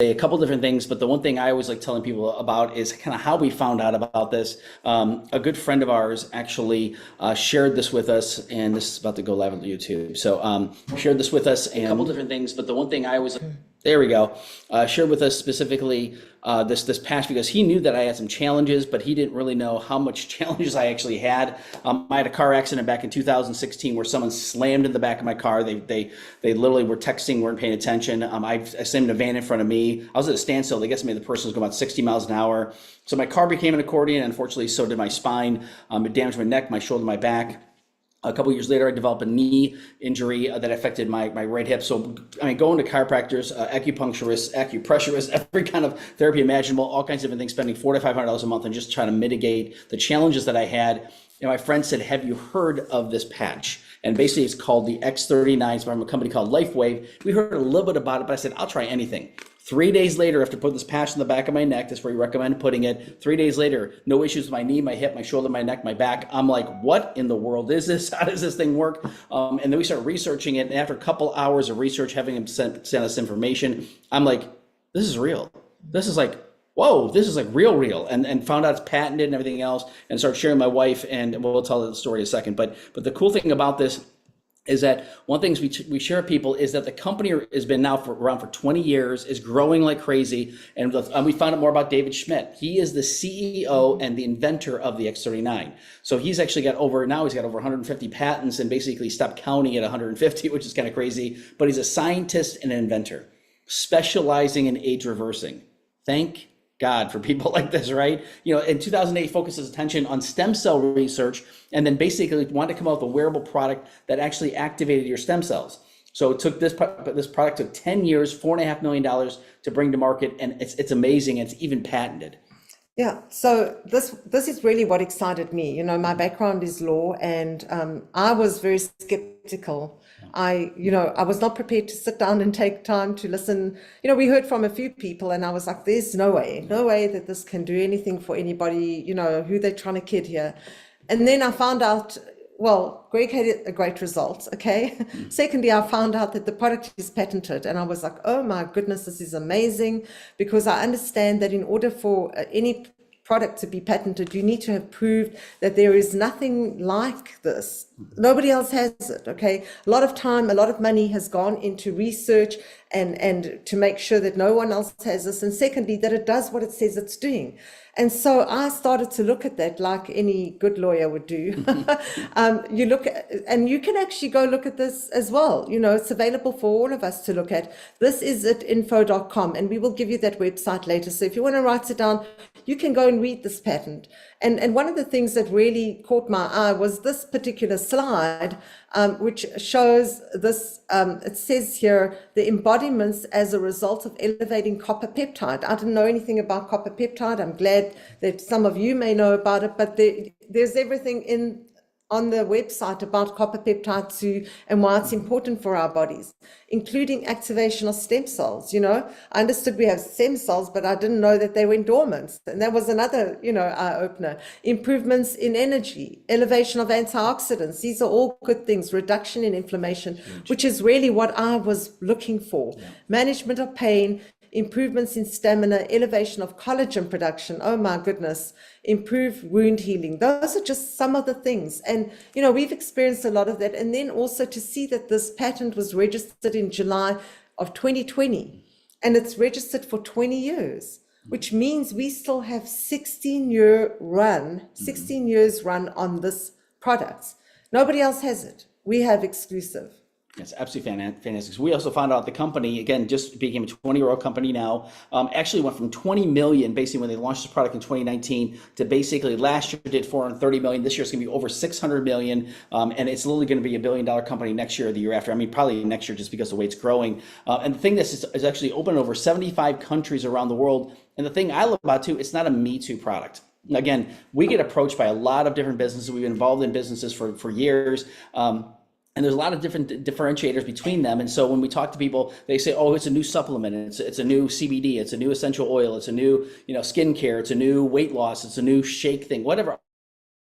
a couple different things, but the one thing I always like telling people about is kind of how we found out about this. A good friend of ours actually shared this with us, and this is about to go live on YouTube. So shared this with us, and a couple different things, but the one thing I always there we go. Shared with us specifically this patch because he knew that I had some challenges, but he didn't really know how much challenges I actually had. I had a car accident back in 2016 where someone slammed in the back of my car. They literally were texting, weren't paying attention. I slammed a van in front of me. I was at a standstill. They guessed me the person was going about 60 miles an hour. So my car became an accordion. Unfortunately, so did my spine. It damaged my neck, my shoulder, my back. A couple of years later, I developed a knee injury that affected my right hip. So, I mean, going to chiropractors, acupuncturists, acupressurists, every kind of therapy imaginable, all kinds of different things, spending $400 to $500 a month and just trying to mitigate the challenges that I had. And my friend said, have you heard of this patch? And basically it's called the X39. It's from a company called LifeWave. We heard a little bit about it, but I said, I'll try anything. 3 days later, after putting this patch in the back of my neck, that's where you recommend putting it. 3 days later, no issues with my knee, my hip, my shoulder, my neck, my back. I'm like, what in the world is this? How does this thing work? And then we started researching it. And after a couple hours of research, having him send us information, I'm like, this is real. This is like, whoa, this is like real. And found out it's patented and everything else, and started sharing with my wife, and we'll tell the story in a second. But the cool thing about this is that one thing we share with people is that the company has been now around for 20 years, is growing like crazy. And we found out more about David Schmidt. He is the CEO and the inventor of the X39. So he's actually got over 150 patents and basically stopped counting at 150, which is kind of crazy. But he's a scientist and an inventor specializing in age reversing. Thank God for people like this, right? You know, in 2008, he focused his attention on stem cell research, and then basically wanted to come out with a wearable product that actually activated your stem cells. So it took this product took 10 years, $4.5 million to bring to market, and it's amazing. It's even patented. Yeah, so this is really what excited me. You know, my background is law, and I was very skeptical. I was not prepared to sit down and take time to listen. You know, we heard from a few people, and I was like, there's no way that this can do anything for anybody, you know, who they're trying to kid here. And then I found out, well, Greg had a great result, okay? Secondly, I found out that the product is patented, and I was like, oh my goodness, this is amazing, because I understand that in order for any product to be patented, you need to have proved that there is nothing like this. Nobody else has it, okay? A lot of time, a lot of money has gone into research and to make sure that no one else has this. And secondly, that it does what it says it's doing. And so I started to look at that like any good lawyer would do. You look at, and you can actually go look at this as well. You know, it's available for all of us to look at. This is at info.com, and we will give you that website later. So if you want to write it down, you can go and read this patent. And one of the things that really caught my eye was this particular slide, which shows this, it says here, the embodiments as a result of elevating copper peptide. I didn't know anything about copper peptide. I'm glad that some of you may know about it, but there's everything on the website about copper peptide 2 and why it's important for our bodies, including activation of stem cells. You know, I understood we have stem cells, but I didn't know that they went dormant. And that was another, eye opener. Improvements in energy, elevation of antioxidants. These are all good things. Reduction in inflammation, which is really what I was looking for. Yeah. Management of pain, improvements in stamina, elevation of collagen production. Oh my goodness. Improved wound healing. Those are just some of the things. And, we've experienced a lot of that. And then also to see that this patent was registered in July of 2020, and it's registered for 20 years, which means we still have 16 years run on this product. Nobody else has it. We have exclusive. It's absolutely fantastic. So we also found out the company, again, just became a 20-year-old company now, actually went from 20 million, basically when they launched this product in 2019, to basically last year did 430 million. This year it's going to be over 600 million. And it's literally going to be $1 billion company next year or the year after. I mean, probably next year just because the way it's growing. And the thing is actually open in over 75 countries around the world. And the thing I love about it too, it's not a Me Too product. Again, we get approached by a lot of different businesses. We've been involved in businesses for years. And there's a lot of different differentiators between them. And so when we talk to people, they say, oh, it's a new supplement. It's a new CBD. It's a new essential oil. It's a new, skincare. It's a new weight loss. It's a new shake thing, whatever.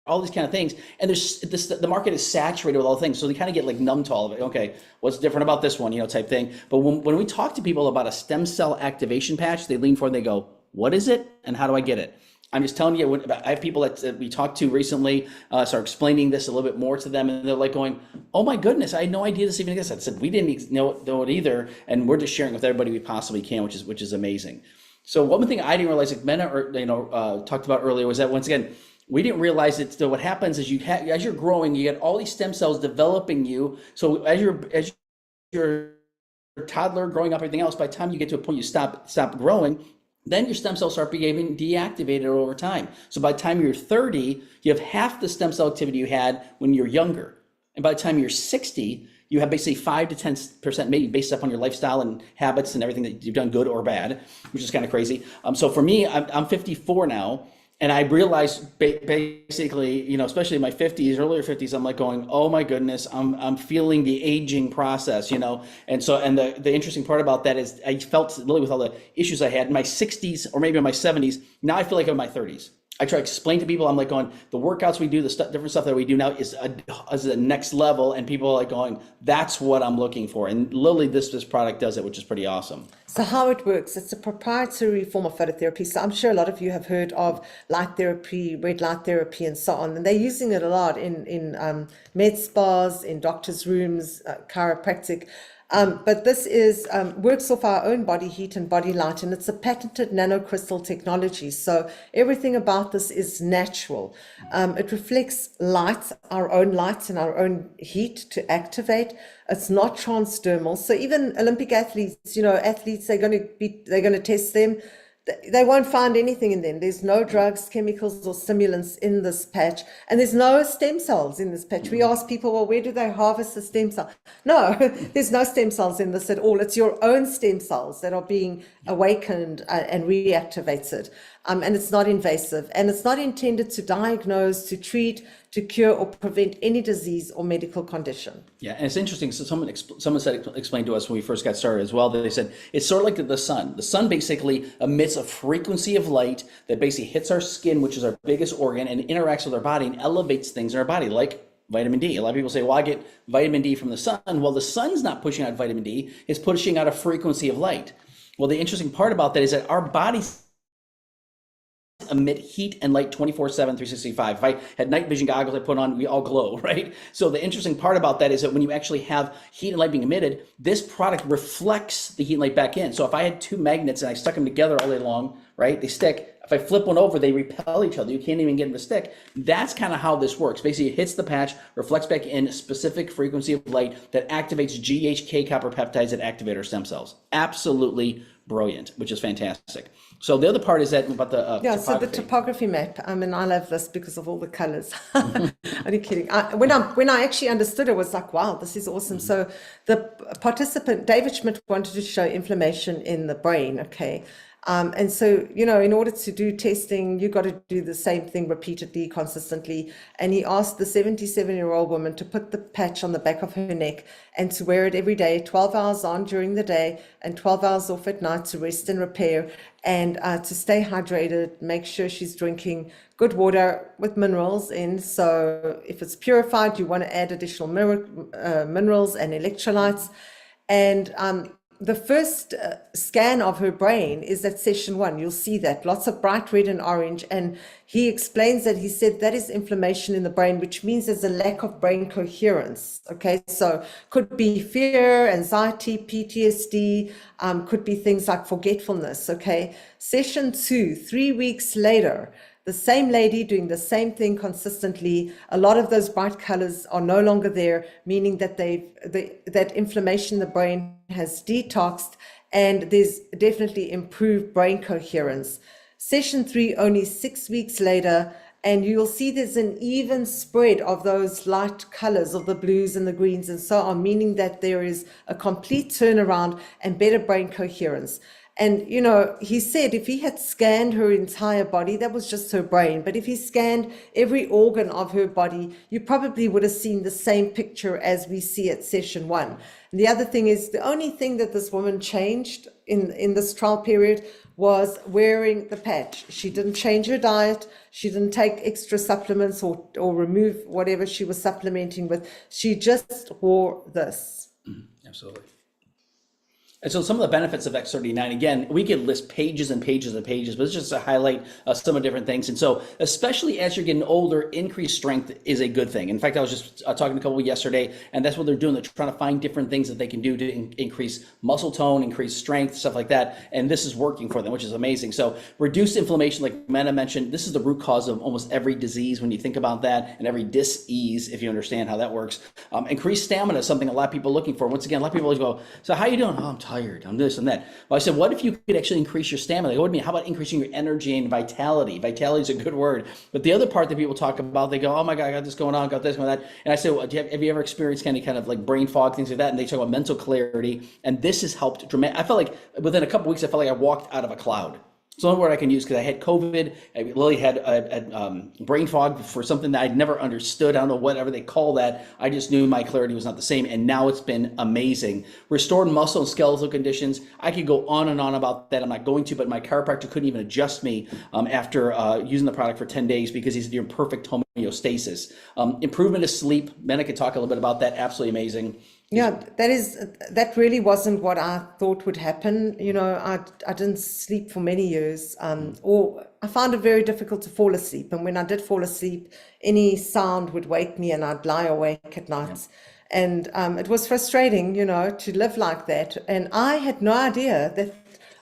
all these kind of things. And there's this, the market is saturated with all things. So they kind of get like numb to all of it. Okay, what's different about this one, type thing. But when we talk to people about a stem cell activation patch, they lean forward and they go, what is it? And how do I get it? I'm just telling you, I have people that we talked to recently, start explaining this a little bit more to them, and they're like going, oh my goodness, I had no idea this even existed. I said, we didn't know it either, and we're just sharing with everybody we possibly can, which is amazing. So one thing I didn't realize, like Mena, talked about earlier, was that once again, we didn't realize that. So what happens is as you're growing, you get all these stem cells developing you. So as you're a toddler growing up, everything else, by the time you get to a point you stop growing, then your stem cells start being deactivated over time. So by the time you're 30, you have half the stem cell activity you had when you're younger. And by the time you're 60, you have basically 5 to 10%, maybe based upon your lifestyle and habits and everything that you've done, good or bad, which is kind of crazy. So for me, I'm 54 now. And I realized basically, especially in my 50s, earlier 50s, I'm like going, oh my goodness, I'm feeling the aging process, And so, and the interesting part about that is I felt really with all the issues I had in my 60s or maybe in my 70s, now I feel like I'm in my 30s. I try to explain to people, I'm like going, the workouts we do, the different stuff that we do now is the next level. And people are like going, that's what I'm looking for. And literally this product does it, which is pretty awesome. So how it works, it's a proprietary form of phototherapy. So I'm sure a lot of you have heard of light therapy, red light therapy, and so on. And they're using it a lot in med spas, in doctors' rooms, chiropractic. But this works off our own body heat and body light, and it's a patented nanocrystal technology. So everything about this is natural. It reflects light, our own light and our own heat to activate. It's not transdermal. So even Olympic athletes, athletes, they're going to test them. They won't find anything in them. There's no drugs, chemicals, or stimulants in this patch. And there's no stem cells in this patch. We ask people, well, where do they harvest the stem cell? No, there's no stem cells in this at all. It's your own stem cells that are being awakened and reactivated. And it's not invasive. And it's not intended to diagnose, to treat, to cure, or prevent any disease or medical condition. Yeah, and it's interesting. So someone explained to us when we first got started as well, that they said it's sort of like the sun. The sun basically emits a frequency of light that basically hits our skin, which is our biggest organ, and interacts with our body and elevates things in our body, like vitamin D. A lot of people say, well, I get vitamin D from the sun. Well, the sun's not pushing out vitamin D, it's pushing out a frequency of light. Well, the interesting part about that is that our bodies emit heat and light 24/7, 365. If I had night vision goggles I put on, we all glow, right? So the interesting part about that is that when you actually have heat and light being emitted, this product reflects the heat and light back in. So if I had two magnets and I stuck them together all day long, right, they stick. If I flip one over, they repel each other. You can't even get them to stick. That's kind of how this works. Basically, it hits the patch, reflects back in a specific frequency of light that activates GHK copper peptides that activate our stem cells. Absolutely brilliant, which is fantastic. So the other part is that about the topography. So the topography map. I mean, I love this because of all the colors. Only kidding. When I actually understood it, I was like, wow, this is awesome. So the participant, David Schmidt, wanted to show inflammation in the brain. Okay. And so, in order to do testing, you got to do the same thing repeatedly, consistently. And he asked the 77-year-old woman to put the patch on the back of her neck and to wear it every day, 12 hours on during the day and 12 hours off at night to rest and repair, and to stay hydrated, make sure she's drinking good water with minerals in. So if it's purified, you want to add additional minerals and electrolytes. And the first scan of her brain is at session 1. You'll see that lots of bright red and orange. And he explains that, he said that is inflammation in the brain, which means there's a lack of brain coherence. Okay, so could be fear, anxiety, PTSD, could be things like forgetfulness. Okay, session 2, 3 weeks later, the same lady doing the same thing consistently, a lot of those bright colors are no longer there, meaning that that inflammation in the brain has detoxed, and there's definitely improved brain coherence. Session 3, only 6 weeks later, and you'll see there's an even spread of those light colors of the blues and the greens and so on, meaning that there is a complete turnaround and better brain coherence. And, he said if he had scanned her entire body, that was just her brain. But if he scanned every organ of her body, you probably would have seen the same picture as we see at session 1. And the other thing is the only thing that this woman changed in this trial period was wearing the patch. She didn't change her diet. She didn't take extra supplements or remove whatever she was supplementing with. She just wore this. Absolutely. And so some of the benefits of X39, again, we could list pages and pages and pages, but it's just to highlight some of different things. And so especially as you're getting older, increased strength is a good thing. In fact, I was just talking to a couple yesterday, and that's what they're doing. They're trying to find different things that they can do to increase muscle tone, increase strength, stuff like that. And this is working for them, which is amazing. So reduced inflammation, like Mena mentioned, this is the root cause of almost every disease when you think about that, and every dis-ease, if you understand how that works. Increased stamina is something a lot of people are looking for. Once again, a lot of people always go, so how are you doing? Oh, I'm tired. I'm this and that. Well, I said, what if you could actually increase your stamina? They go, what do you mean? How about increasing your energy and vitality? Vitality is a good word. But the other part that people talk about, they go, oh my God, I got this going on, got this, got that. And I said, well, have you ever experienced any kind of like brain fog, things like that? And they talk about mental clarity. And this has helped dramatically. I felt like within a couple of weeks, I felt like I walked out of a cloud. It's the only word I can use because I had COVID. Lily had a brain fog for something that I'd never understood. I don't know, whatever they call that. I just knew my clarity was not the same. And now it's been amazing. Restored muscle and skeletal conditions. I could go on and on about that. I'm not going to, but my chiropractor couldn't even adjust me after using the product for 10 days because he said you're in perfect homeostasis. Improvement of sleep. Mena could talk a little bit about that. Absolutely amazing. Yeah, that really wasn't what I thought would happen. I didn't sleep for many years, or I found it very difficult to fall asleep. And when I did fall asleep, any sound would wake me and I'd lie awake at night. And it was frustrating, to live like that. And I had no idea that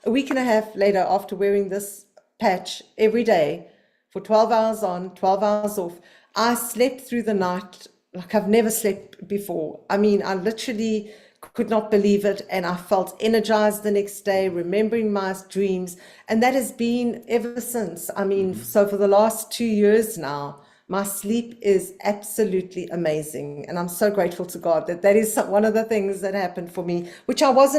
a week and a half later, after wearing this patch every day for 12 hours on, 12 hours off, I slept through the night like I've never slept before. I mean, I literally could not believe it. And I felt energized the next day, remembering my dreams. And that has been ever since. I mean, so for the last 2 years now, my sleep is absolutely amazing. And I'm so grateful to God that is one of the things that happened for me, which I was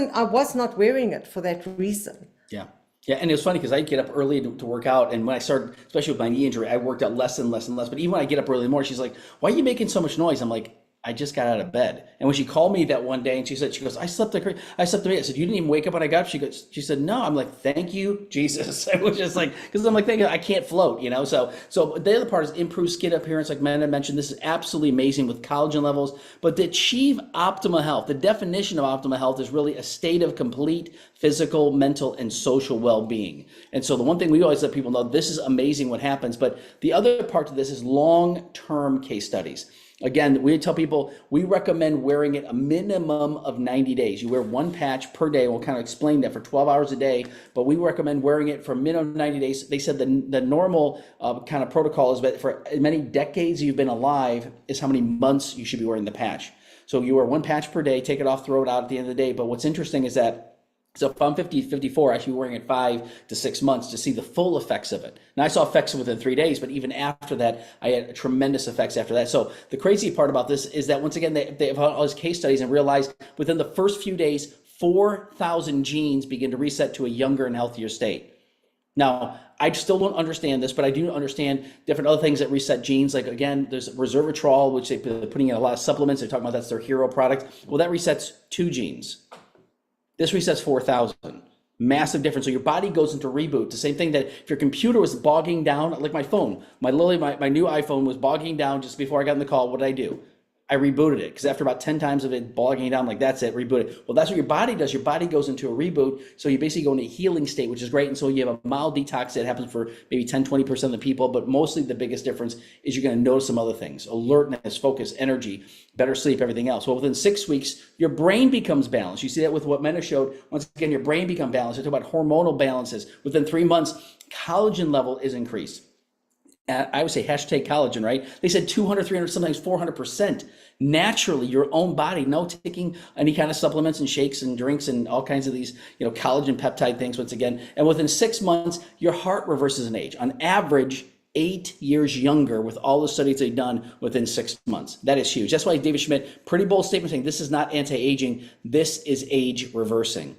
not wearing it for that reason. Yeah. Yeah, and it was funny because I get up early to work out, and when I started, especially with my knee injury, I worked out less and less and less. But even when I get up early in the morning, she's like, "Why are you making so much noise?" I'm like, "I just got out of bed." And when she called me that one day, and she goes, "I slept like I slept late." I said, "You didn't even wake up when I got up." She said, "No." I'm like, "Thank you, Jesus." I was just like, because I'm like thinking I can't float, So the other part is improved skin appearance, like Mena mentioned. This is absolutely amazing with collagen levels. But to achieve optimal health, the definition of optimal health is really a state of complete physical, mental, and social well-being. And so the one thing we always let people know, this is amazing what happens. But the other part of this is long-term case studies. Again, we tell people we recommend wearing it a minimum of 90 days. You wear one patch per day. We'll kind of explain that for 12 hours a day, but we recommend wearing it for a minimum of 90 days. They said the normal kind of protocol is that for as many decades you've been alive is how many months you should be wearing the patch. So you wear one patch per day, take it off, throw it out at the end of the day. But what's interesting is that so if I'm 50, 54, I should be wearing it 5 to 6 months to see the full effects of it. Now I saw effects within 3 days, but even after that, I had tremendous effects after that. So the crazy part about this is that once again, they have all these case studies and realized within the first few days, 4,000 genes begin to reset to a younger and healthier state. Now, I still don't understand this, but I do understand different other things that reset genes. Like again, there's resveratrol, which they're putting in a lot of supplements. They're talking about that's their hero product. Well, that resets 2 genes. This resets 4,000. Massive difference. So your body goes into reboot. The same thing that if your computer was bogging down, like my phone, my new iPhone was bogging down just before I got on the call. What did I do? I rebooted it because after about 10 times of it bogging down, like that's it, reboot it. Well, that's what your body does. Your body goes into a reboot. So you basically go into a healing state, which is great. And so you have a mild detox that happens for maybe 10, 20% of the people. But mostly the biggest difference is you're going to notice some other things: alertness, focus, energy, better sleep, everything else. Well, within 6 weeks, your brain becomes balanced. You see that with what Mena showed. Once again, your brain becomes balanced. They talk about hormonal balances. Within 3 months, collagen level is increased. I would say hashtag collagen, right? They said 200, 300, sometimes 400%. Naturally, your own body, no taking any kind of supplements and shakes and drinks and all kinds of these, collagen peptide things once again. And within 6 months, your heart reverses in age. On average, 8 years younger with all the studies they've done within 6 months. That is huge. That's why David Schmidt, pretty bold statement saying this is not anti-aging, this is age reversing.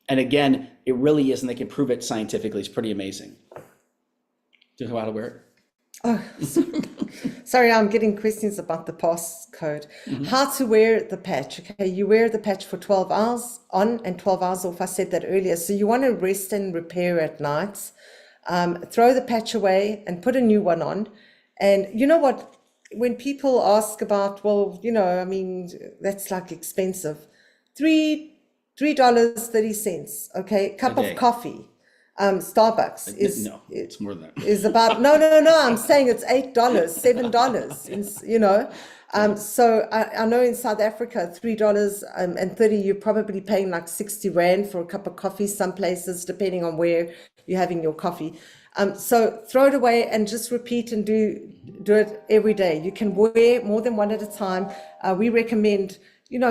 And again, it really is, and they can prove it scientifically. It's pretty amazing. Do you know how to wear it? Oh, sorry, I'm getting questions about the passcode. How to wear the patch. Okay, you wear the patch for 12 hours on and 12 hours off. I said that earlier. So you want to rest and repair at night. Throw the patch away and put a new one on. And you know what? When people ask about, well, I mean, that's like expensive. $3.30. Okay, cup of day. coffee. Starbucks is No, it's more than that. is about no. I'm saying it's $8, $7. So I know in South Africa $3.30 you're probably paying like 60 Rand for a cup of coffee some places, depending on where you're having your coffee. So throw it away and just repeat and do it every day. You can wear more than one at a time. We recommend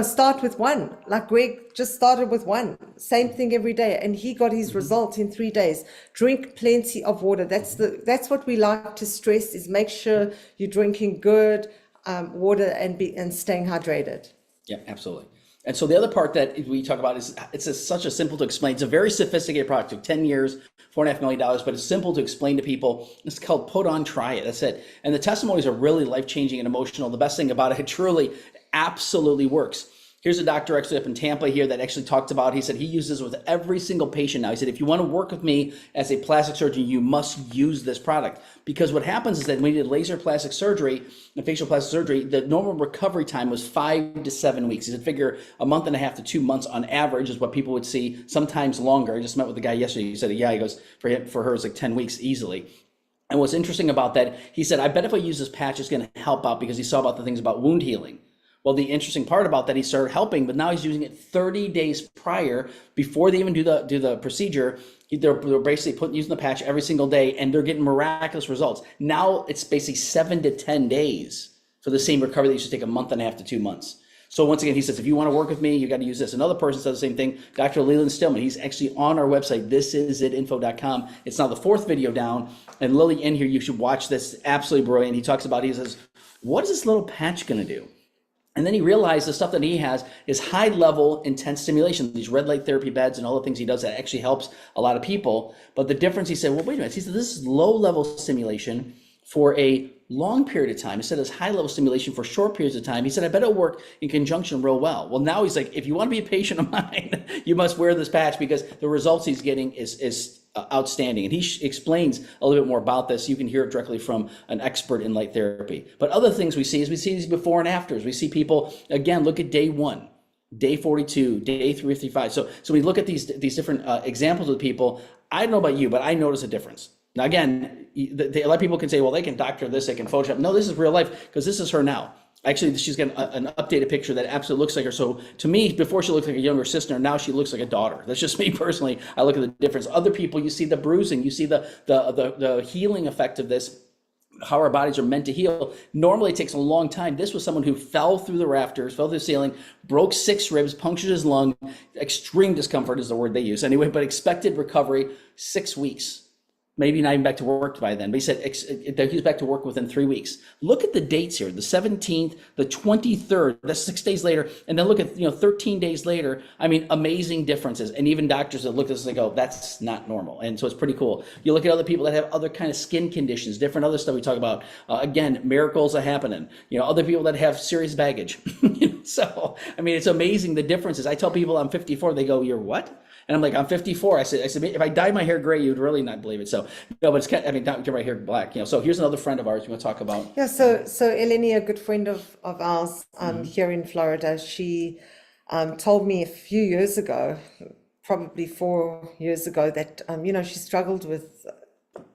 start with one, like Greg just started with one, same thing every day. And he got his result in 3 days. Drink plenty of water. That's what we like to stress, is make sure you're drinking good water and staying hydrated. Yeah, absolutely. And so the other part that we talk about is such a simple to explain. It's a very sophisticated product. It took 10 years, $4.5 million, but it's simple to explain to people. It's called Put On, Try It. That's it. And the testimonies are really life-changing and emotional. The best thing about it truly absolutely works. Here's a doctor actually up in Tampa here that actually talked about, he said he uses with every single patient now. He said, if you want to work with me as a plastic surgeon, you must use this product. Because what happens is that when you did laser plastic surgery and facial plastic surgery, the normal recovery time was 5 to 7 weeks. He said, figure a month and a half to 2 months on average is what people would see, sometimes longer. I just met with the guy yesterday. He said, yeah, he goes, for her, it's like 10 weeks easily. And what's interesting about that, he said, I bet if I use this patch, it's going to help out, because he saw about the things about wound healing. Well, the interesting part about that, he started helping, but now he's using it 30 days prior, before they even do the procedure. They're basically using the patch every single day, and they're getting miraculous results. Now it's basically 7 to 10 days for the same recovery that used to take a month and a half to 2 months. So once again, he says, if you want to work with me, you got to use this. Another person says the same thing, Dr. Leland Stillman. He's actually on our website, thisisitinfo.com. It's now the 4th video down. And Lily, in here, you should watch this. Absolutely brilliant. He talks about, he says, what is this little patch going to do? And then he realized the stuff that he has is high level intense stimulation, these red light therapy beds and all the things he does that actually helps a lot of people. But the difference, he said, well, wait a minute. He said, this is low level stimulation for a long period of time. He said it's high level stimulation for short periods of time. He said, I bet it'll work in conjunction real well. Well, now he's like, if you want to be a patient of mine, you must wear this patch, because the results he's getting is outstanding. And he explains a little bit more about this. You can hear it directly from an expert in light therapy. But other things we see these before and afters. We see people, again, look at day 1, day 42, day 355. So we look at these different examples of people. I don't know about you, but I notice a difference. Now, again, a lot of people can say, well, they can doctor this, they can Photoshop. No, this is real life, because this is her now. Actually, she's got an updated picture that absolutely looks like her. So to me, before she looked like a younger sister, now she looks like a daughter. That's just me personally. I look at the difference. Other people, you see the bruising, you see the healing effect of this, how our bodies are meant to heal. Normally it takes a long time. This was someone who fell through the rafters, fell through the ceiling, broke 6 ribs, punctured his lung. Extreme discomfort is the word they use anyway, but expected recovery 6 weeks. Maybe not even back to work by then, but he said that he's back to work within 3 weeks. Look at the dates here, the 17th, the 23rd, that's 6 days later. And then look at, 13 days later. I mean, amazing differences. And even doctors that look at this and go, that's not normal. And so it's pretty cool. You look at other people that have other kind of skin conditions, different other stuff we talk about. Again, miracles are happening. Other people that have serious baggage. So, I mean, it's amazing the differences. I tell people I'm 54, they go, you're what? And I'm like, I'm 54. I said, if I dyed my hair gray, you'd really not believe it. So, no, but it's kind of, not get my hair black. So here's another friend of ours you want to talk about. Yeah. So Eleni, a good friend of ours here in Florida, she told me a few years ago, probably 4 years ago, that she struggled with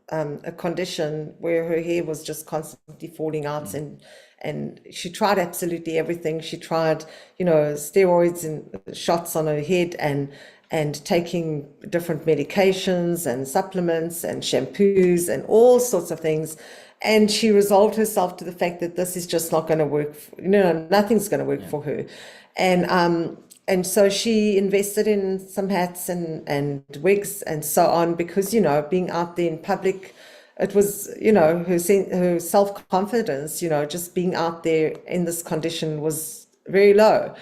a condition where her hair was just constantly falling out, and she tried absolutely everything. She tried, steroids and shots on her head, and taking different medications and supplements and shampoos and all sorts of things. And she resolved herself to the fact that this is just not going to work. Nothing's going to work for her. And so she invested in some hats and wigs and so on, because, being out there in public, it was, her self-confidence, just being out there in this condition was very low.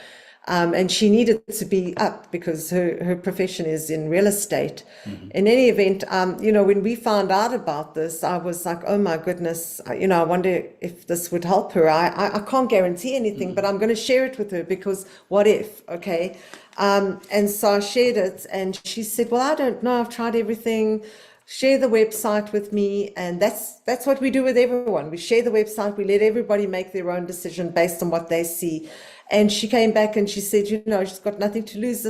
And she needed to be up because her profession is in real estate. In any event, when we found out about this, I was like, oh my goodness, I wonder if this would help her. I can't guarantee anything, but I'm going to share it with her because what if, okay? And so I shared it and she said, well, I don't know, I've tried everything. Share the website with me. And that's what we do with everyone. We share the website, we let everybody make their own decision based on what they see. And she came back and she said, she's got nothing to lose.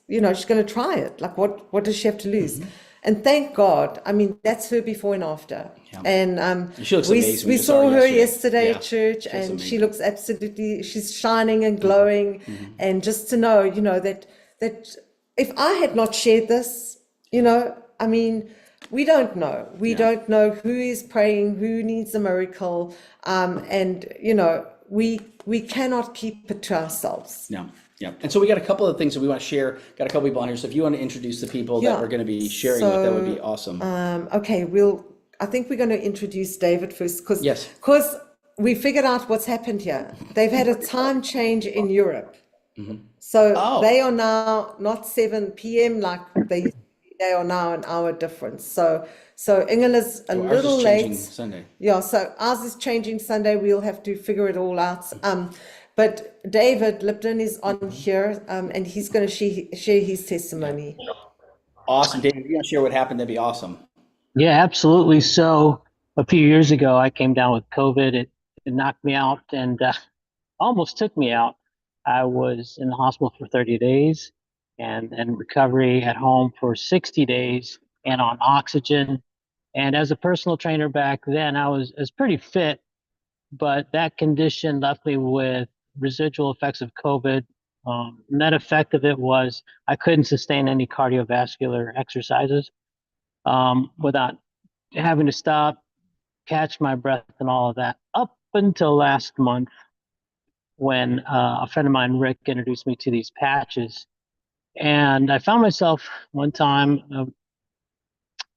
She's going to try it. Like, what does she have to lose? And thank God, I mean, that's her before and after. Yeah. And she looks amazing. we saw her yesterday Yeah. at church, She looks and amazing. she looks she's shining and glowing. And just to know, that if I had not shared this, I mean, we don't know. We don't know who is praying, who needs a miracle. And, we cannot keep it to ourselves. Yeah. Yeah. And so we got a couple of things that we want to share. Got a couple people on here. So if you want to introduce the people that we're going to be sharing with, that would be awesome. Okay, I think we're going to introduce David first because we figured out what's happened here. They've had a time change in Europe. So they are now not 7 p.m. like they are now an hour difference. So Ingela's a little late. Sunday. Yeah, so ours is changing Sunday. We'll have to figure it all out. But David Lipton is on here, and he's going to share his testimony. Awesome. David, if you want to share what happened, that'd be awesome. Yeah, absolutely. So a few years ago, I came down with COVID. It knocked me out and almost took me out. I was in the hospital for 30 days and recovery at home for 60 days and on oxygen. And as a personal trainer back then, I was pretty fit, but that condition left me with residual effects of COVID. Net effect of it was I couldn't sustain any cardiovascular exercises without having to stop, catch my breath and all of that up until last month when a friend of mine, Rick, introduced me to these patches. And I found myself one time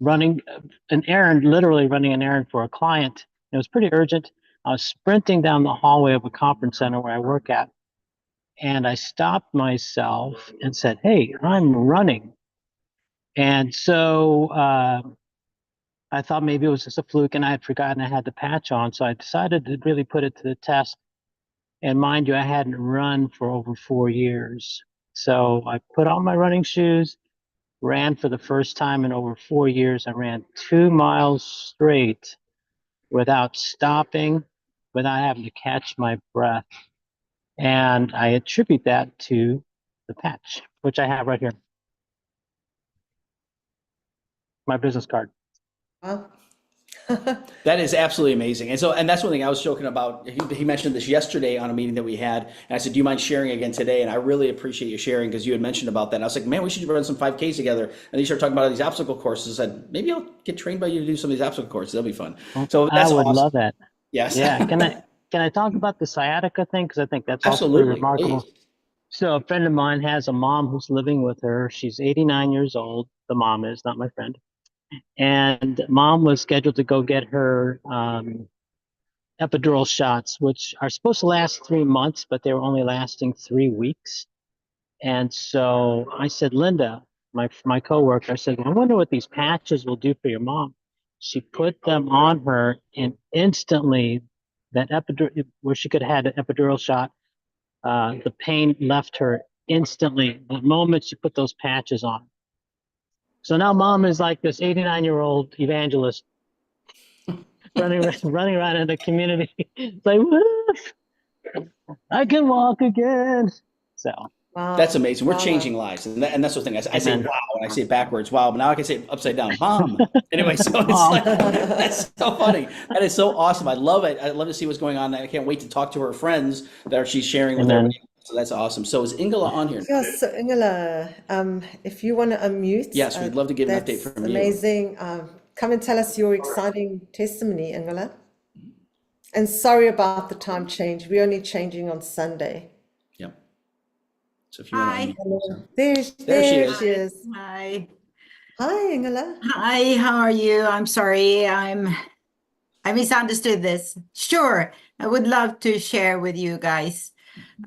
running an errand, literally running an errand for a client. It was pretty urgent. I was sprinting down the hallway of a conference center where I work at. And I stopped myself and said, hey, I'm running. And so I thought maybe it was just a fluke and I had forgotten I had the patch on. So I decided to really put it to the test. And mind you, I hadn't run for over 4 years. So I put on my running shoes, ran for the first time in over 4 years. I ran 2 miles straight without stopping, without having to catch my breath. And I attribute that to the patch, which I have right here. My business card. Wow. That is absolutely amazing. And that's one thing I was joking about. He mentioned this yesterday on a meeting that we had. And I said, do you mind sharing again today? And I really appreciate you sharing because you had mentioned about that. And I was like, man, we should run some 5Ks together. And then you start talking about these obstacle courses. I said, maybe I'll get trained by you to do some of these obstacle courses. That'll be fun. So that's I would awesome. love that. Yes. Yeah. Can I talk about the sciatica thing? Because I think that's also Absolutely. remarkable. Please. So a friend of mine has a mom who's living with her. She's 89 years old. The mom is, not my friend. And mom was scheduled to go get her epidural shots, which are supposed to last 3 months, but they were only lasting 3 weeks. And so I said, Linda, my coworker, I said, I wonder what these patches will do for your mom. She put them on her, and instantly, that epidural, where she could have had an epidural shot, the pain left her instantly the moment she put those patches on. So now mom is like this 89-year-old evangelist running around in the community. It's like, I can walk again. So Wow. That's amazing. We're Wow. changing lives. And that's the thing. I say Amen. wow, and I say it backwards. Wow. But now I can say it upside down. Mom. Anyway, so it's like, that's so funny. That is so awesome. I love it. I love to see what's going on. I can't wait to talk to her friends that she's sharing with Amen. everybody. So that's awesome. So is Ingela on here? Yeah, so Ingela, if you want to unmute. Yes, we'd love to get an update that's from you. amazing. Come and tell us your exciting testimony, Ingela. And sorry about the time change. We're only changing on Sunday. Yep. So if you want Hi. to There she is. Hi. Hi, Ingela. Hi, how are you? I'm sorry. I misunderstood this. Sure, I would love to share with you guys.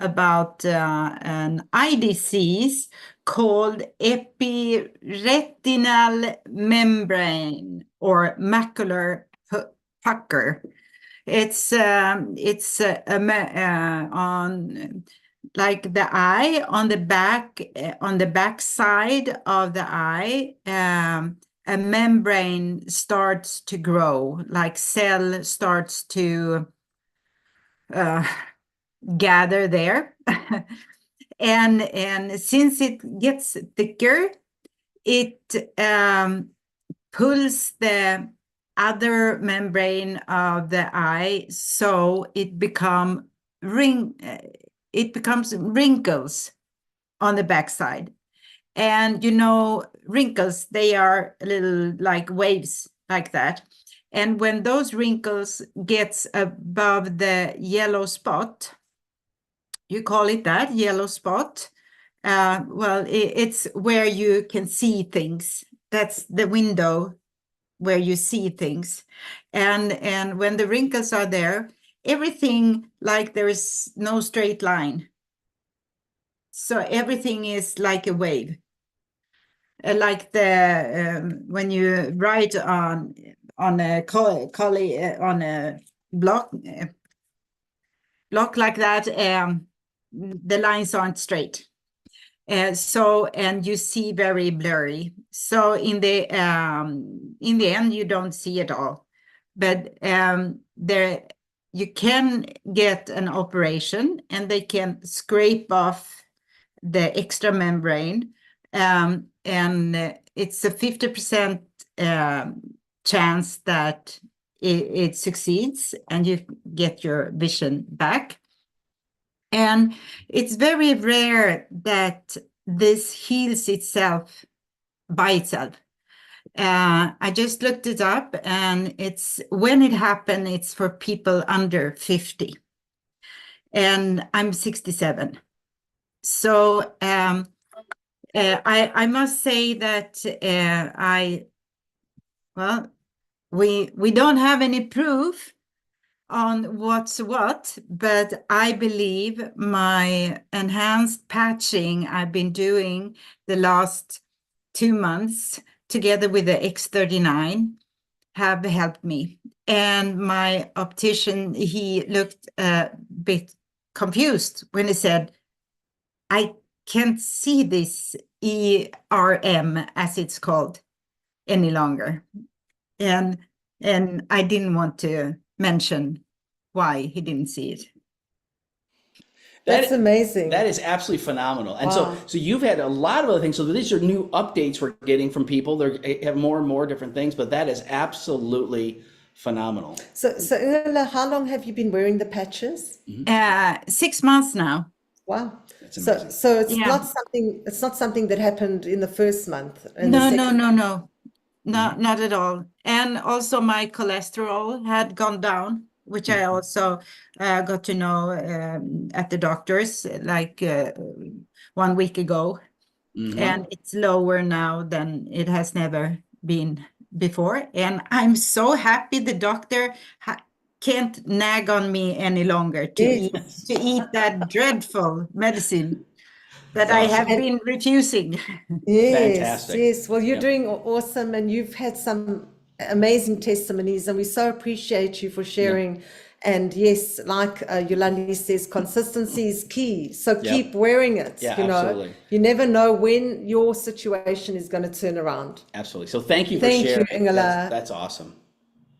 about an eye disease called epiretinal membrane or macular pucker. It's on like the eye on the back side of the eye. A membrane starts to grow, like cell starts to gather there. and since it gets thicker, it pulls the other membrane of the eye, so it becomes wrinkles on the backside. And wrinkles, they are a little like waves like that. And when those wrinkles gets above the yellow spot, you call it that, yellow spot. Well, it's where you can see things. That's the window where you see things. And when the wrinkles are there, everything, like there is no straight line. So everything is like a wave. Like when you write on a block like that, the lines aren't straight. And you see very blurry. So in the end, you don't see it all. But there you can get an operation, and they can scrape off the extra membrane. And it's a 50% chance that it succeeds and you get your vision back. And it's very rare that this heals itself by itself. I just looked it up, and when it happened, it's for people under 50. And I'm 67. So I must say that we don't have any proof on what's what, but I believe my enhanced patching I've been doing the last 2 months together with the X39 have helped me. And my optician, he looked a bit confused when he said, I can't see this ERM, as it's called, any longer. And I didn't want to mention why he didn't see it. That's amazing. That is absolutely phenomenal. And Wow. so you've had a lot of other things. So these are new updates we're getting from people. They have more and more different things, but that is absolutely phenomenal. So Ingela, how long have you been wearing the patches? 6 months now. Wow. That's amazing. So it's Yeah. not something that happened in the first month. And No, the no, second- no, no, not at all. And also my cholesterol had gone down, which I also got to know at the doctor's like 1 week ago. And it's lower now than it has never been before. And I'm so happy the doctor can't nag on me any longer to Yes. eat that dreadful medicine that That's I awesome. have been refusing. Yes, Fantastic. yes. Well, you're Yep. doing awesome, and you've had some amazing testimonies, and we so appreciate you for sharing. And yes, like Yolandi says, consistency is key. So keep wearing it. Yeah, you know, absolutely. you never know when your situation is going to turn around. Absolutely. So thank you for Thank you, sharing. Ingela. That's awesome.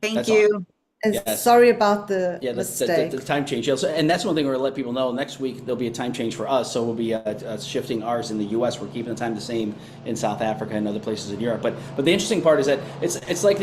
Thank That's you. awesome. And Yes. sorry about the Yeah, mistake. the time change. Yeah, so, and that's one thing we're going to let people know. Next week, there'll be a time change for us. So we'll be shifting ours in the U.S. We're keeping the time the same in South Africa and other places in Europe. But the interesting part is that it's like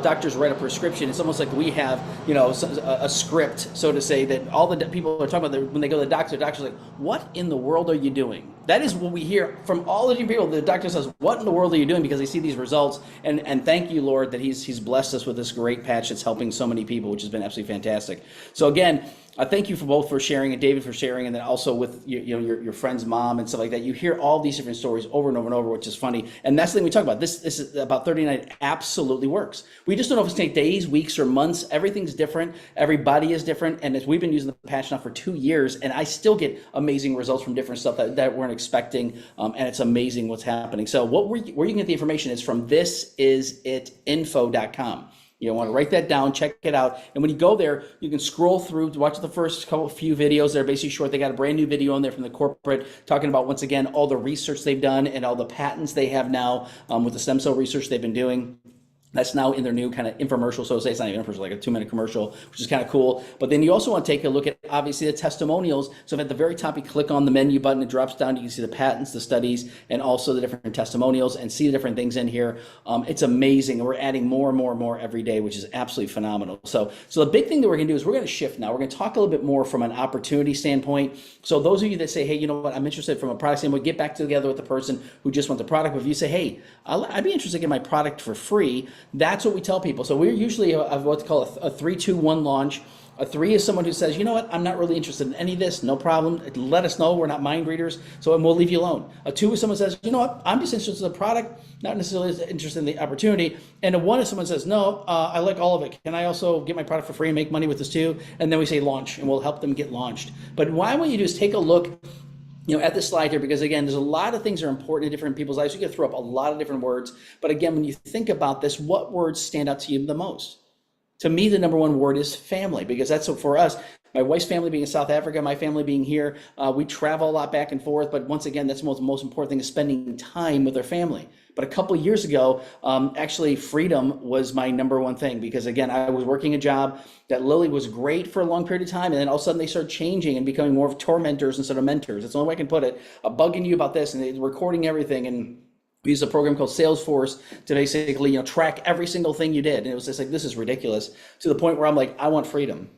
doctors write a prescription. It's almost like we have, a script, so to say, that all the people are talking about when they go to the doctor's like, what in the world are you doing? That is what we hear from all the people. The doctor says, what in the world are you doing? Because they see these results. And thank you, Lord, that he's blessed us with this great patch that's helping so many people, which has been absolutely fantastic. So again, thank you for both for sharing, and David for sharing, and then also with your friend's mom and stuff like that. You hear all these different stories over and over and over, which is funny. And that's the thing we talk about. This is about 39 absolutely works. We just don't know if it's going to take days, weeks, or months. Everything's different. Everybody is different. And as we've been using the patch now for 2 years, and I still get amazing results from different stuff that weren't expecting. And it's amazing what's happening. So where you can get the information is from thisisitinfo.com. You want to write that down, check it out. And when you go there, you can scroll through, watch the first few videos. They're basically short. They got a brand new video on there from the corporate talking about, once again, all the research they've done and all the patents they have now with the stem cell research they've been doing. That's now in their new kind of infomercial. So say it's not even infomercial, like a 2-minute commercial, which is kind of cool. But then you also want to take a look at, obviously, the testimonials. So if at the very top you click on the menu button, it drops down. You can see the patents, the studies, and also the different testimonials, and see the different things in here. It's amazing. And we're adding more and more and more every day, which is absolutely phenomenal. So the big thing that we're going to do is we're going to shift now. We're going to talk a little bit more from an opportunity standpoint. So those of you that say, hey, you know what, I'm interested from a product standpoint, get back together with the person who just wants the product. But if you say, hey, I'd be interested in getting my product for free, that's what we tell people. So we're usually what they call a 3-2-1 launch. A 3 is someone who says, you know what, I'm not really interested in any of this, no problem. Let us know, we're not mind readers, so we'll leave you alone. A 2 is someone who says, you know what, I'm just interested in the product, not necessarily interested in the opportunity. And a 1 is someone who says, no, I like all of it. Can I also get my product for free and make money with this too? And then we say launch, and we'll help them get launched. But what I want you to do is take a look at this slide here, because again, there's a lot of things that are important in different people's lives. You can throw up a lot of different words. But again, when you think about this, what words stand out to you the most? To me, the number one word is family, because that's what for us, my wife's family being in South Africa, my family being here, we travel a lot back and forth. But once again, that's the most important thing, is spending time with our family. But a couple of years ago, actually freedom was my number one thing, because again, I was working a job that literally was great for a long period of time. And then all of a sudden they started changing and becoming more of tormentors instead of mentors. That's the only way I can put it. Bugging you about this, and they're recording everything. And we used a program called Salesforce to basically, track every single thing you did. And it was just like, this is ridiculous, to the point where I'm like, I want freedom.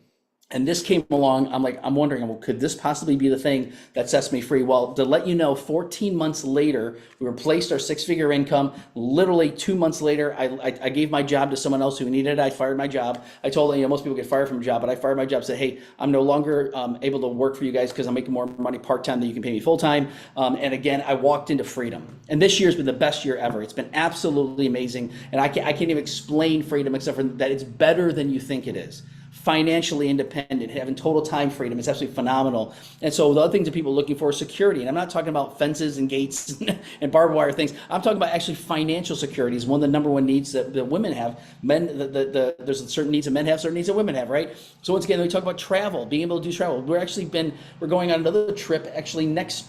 And this came along, I'm wondering, well, could this possibly be the thing that sets me free? Well, to let you know, 14 months later, we replaced our 6-figure income. Literally 2 months later, I gave my job to someone else who needed it. I fired my job. I told them, most people get fired from a job, but I fired my job, said, hey, I'm no longer able to work for you guys because I'm making more money part-time than you can pay me full-time. And again, I walked into freedom. And this year's been the best year ever. It's been absolutely amazing. And I can't even explain freedom except for that it's better than you think it is. Financially independent, having total time freedom is absolutely phenomenal. And so the other things that people are looking for is security. And I'm not talking about fences and gates and barbed wire things. I'm talking about actually financial security is one of the number one needs that women have. There's certain needs that men have, certain needs that women have, right? So once again, we talk about travel, being able to do travel. We're going on another trip actually next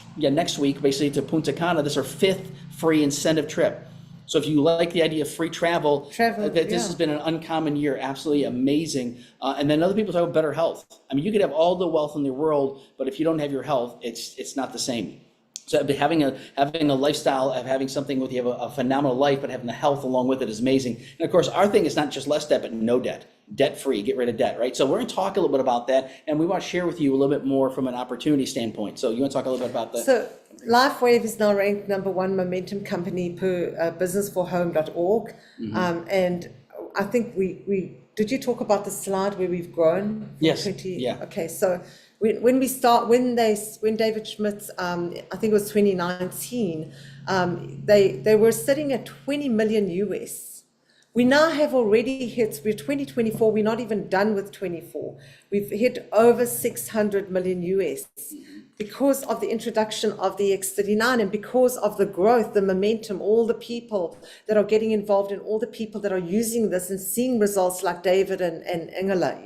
week, basically to Punta Cana. This is our 5th free incentive trip. So if you like the idea of free travel, this has been an uncommon year, absolutely amazing. And then other people talk about better health. I mean, you could have all the wealth in the world, but if you don't have your health, it's not the same. So having a lifestyle of having something with you have a phenomenal life, but having the health along with it is amazing. And of course, our thing is not just less debt, but no debt. Debt free, get rid of debt, right? So we're going to talk a little bit about that, and we want to share with you a little bit more from an opportunity standpoint. So you want to talk a little bit about that? So LifeWave is now ranked number 1 momentum company per businessforhome.org. And I think we did you talk about the slide where we've grown? Yes. Yeah. Okay. So when David Schmidt's, I think it was 2019, they were sitting at 20 million US. We now have already hit, we're 2024, we're not even done with 24. We've hit over 600 million US because of the introduction of the X39 and because of the growth, the momentum, all the people that are getting involved and all the people that are using this and seeing results like David and Ingela,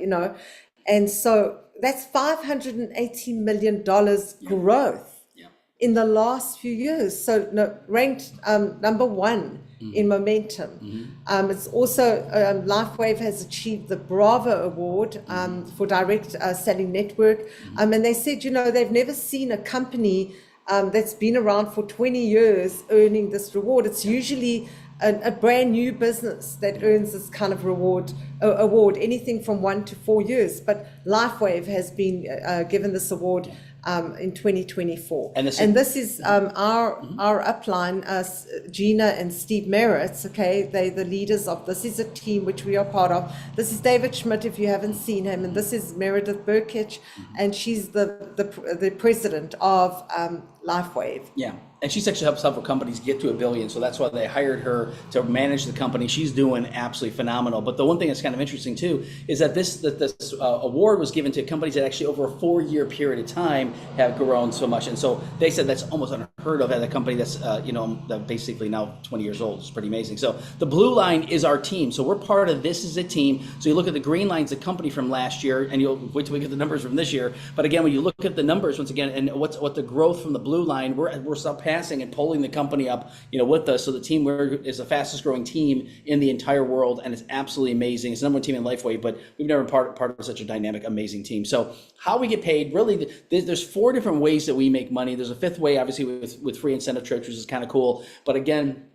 And so that's $580 million growth in the last few years. So ranked number 1 in momentum. It's also, LifeWave has achieved the Bravo Award for Direct Selling Network. And they said, they've never seen a company that's been around for 20 years earning this reward. It's usually a brand new business that earns this kind of award, anything from 1 to 4 years. But LifeWave has been given this award in 2024. And this is our upline, Gina and Steve Merritt. Okay, they're the leaders of this. Is a team which we are part of. This is David Schmidt, if you haven't seen him, and this is Meredith Burkich, and she's the president of LifeWave. Yeah. And she's actually helped several companies get to $1 billion. So that's why they hired her to manage the company. She's doing absolutely phenomenal. But the one thing that's kind of interesting too is that this award was given to companies that actually over a 4-year period of time have grown so much. And so they said that's almost unheard of at a company that's basically now 20 years old. It's pretty amazing. So the blue line is our team. So we're part of this as a team. So you look at the green line's the company from last year, and you'll wait till we get the numbers from this year. But again, when you look at the numbers once again, and what the growth from the blue line, we're surpassing and pulling the company up, with us. So the team is the fastest growing team in the entire world, and it's absolutely amazing. It's the #1 team in LifeWave, but we've never been part of such a dynamic, amazing team. So how we get paid, really, there's 4 different ways that we make money. There's a 5th way, obviously, with free incentive trips, which is kind of cool. But again,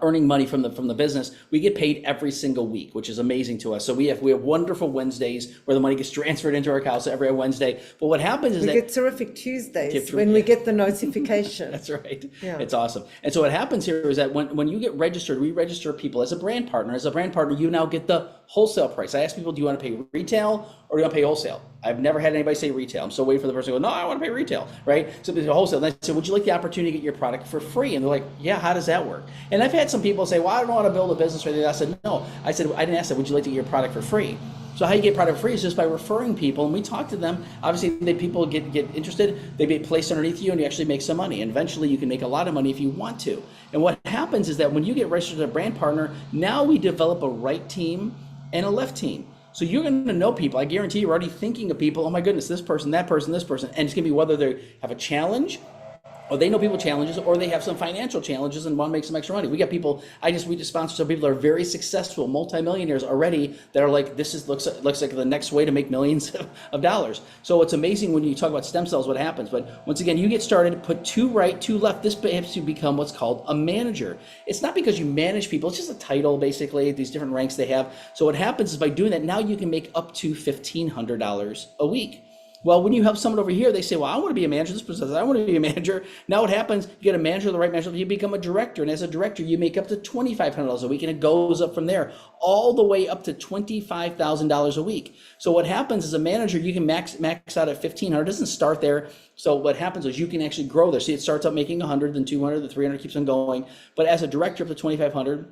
earning money from the business, we get paid every single week, which is amazing to us. So we have wonderful Wednesdays where the money gets transferred into our accounts every Wednesday. But what happens is we get terrific Tuesdays when we get the notification. That's right. Yeah. It's awesome. And so what happens here is that when you get registered, we register people as a brand partner. As a brand partner, you now get the wholesale price. I ask people, do you want to pay retail or do you want to pay wholesale? I've never had anybody say retail. I'm still waiting for the person to go, no, I want to pay retail, right? So it's wholesale. And I said, would you like the opportunity to get your product for free? And they're like, yeah, how does that work? And I've had some people say, well, I don't want to build a business or anything. I said, no. I didn't ask that. Would you like to get your product for free? So how you get product free is just by referring people, and we talk to them. Obviously, people get interested. They get placed underneath you, and you actually make some money. And eventually, you can make a lot of money if you want to. And what happens is that when you get registered as a brand partner, now we develop a right team and a left team. So you're going to know people. I guarantee you're already thinking of people. Oh my goodness, this person, that person, this person. And it's going to be whether they have a challenge, or they know people challenges, or they have some financial challenges and want to make some extra money. We got people, we just sponsor some people that are very successful, multimillionaires already, that are like, looks like the next way to make millions of dollars. So it's amazing when you talk about stem cells, what happens. But once again, you get started, put 2 right, 2 left. This helps you become what's called a manager. It's not because you manage people, it's just a title, basically, these different ranks they have. So what happens is by doing that, now you can make up to $1,500 a week. Well, when you help someone over here, they say, well, I want to be a manager. This person says, I want to be a manager. Now what happens, you get a manager, the right manager, you become a director. And as a director, you make up to $2,500 a week, and it goes up from there all the way up to $25,000 a week. So what happens as a manager, you can max out at $1,500. It doesn't start there. So what happens is you can actually grow there. See, it starts out making 100, then 200, then 300, keeps on going. But as a director up to $2,500,